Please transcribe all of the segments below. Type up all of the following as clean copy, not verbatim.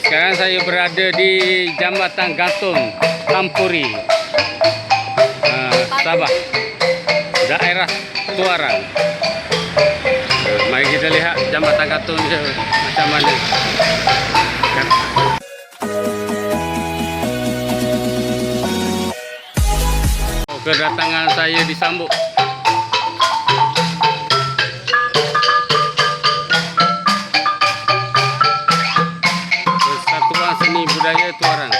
sekarang saya berada di Jambatan Gantung Tampuri, Sabah, daerah Tuarang. Mari kita lihat Jambatan Gantung dia macam mana. Kedatangan saya disambut Persatuan Seni Budaya Tuarang.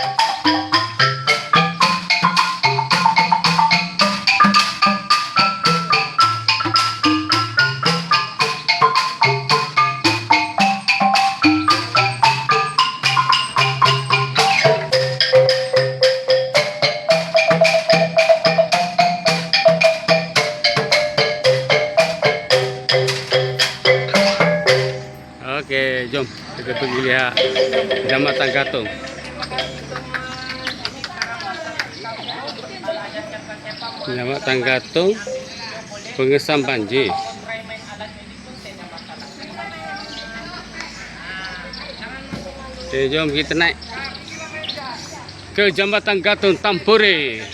Okey, jom kita pergi lihat Jambatan Gantung. Jambatan Gantung pengesan banjir. Okey, jom kita naik ke Jambatan Gantung Tampuri.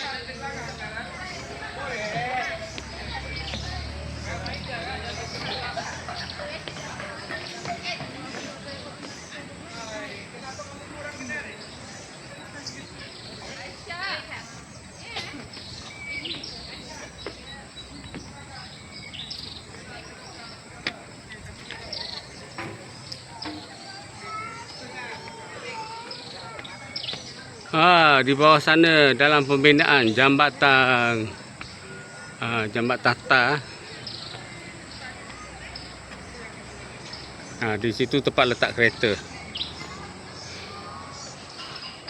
Di bawah sana dalam pembinaan jambatan Tata. Di situ tempat letak kereta.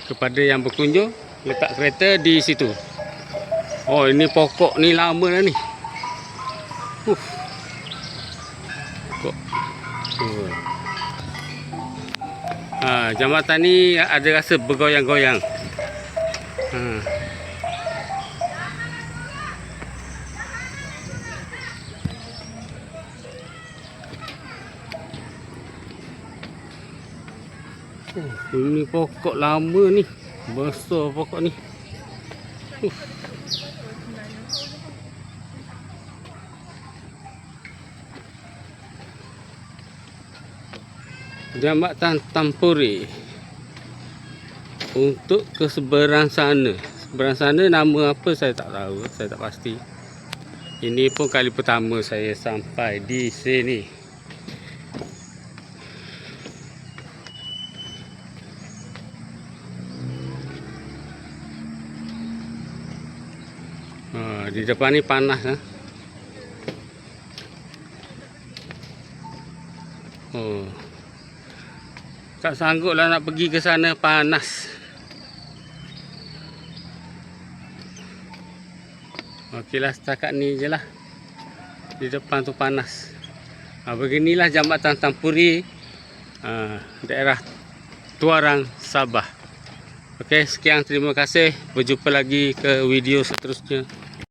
Kepada yang berkunjung, letak kereta di situ. Oh, ini pokok ni lama dah ni. Pokok. Jambatan ni ada rasa bergoyang-goyang. Ini pokok lama ni. Besar pokok ni. Jambatan Tampuri. Untuk ke seberang sana. Seberang sana nama apa saya tak tahu, saya tak pasti. Ini pun kali pertama saya sampai di sini. Di depan ni panas . Tak sanggup lah nak pergi ke sana, panas. Okeylah, setakat ni je lah. Di depan tu panas. Beginilah Jambatan Tampuri, daerah Tuarang, Sabah. Okey, sekian, terima kasih. Berjumpa lagi ke video seterusnya.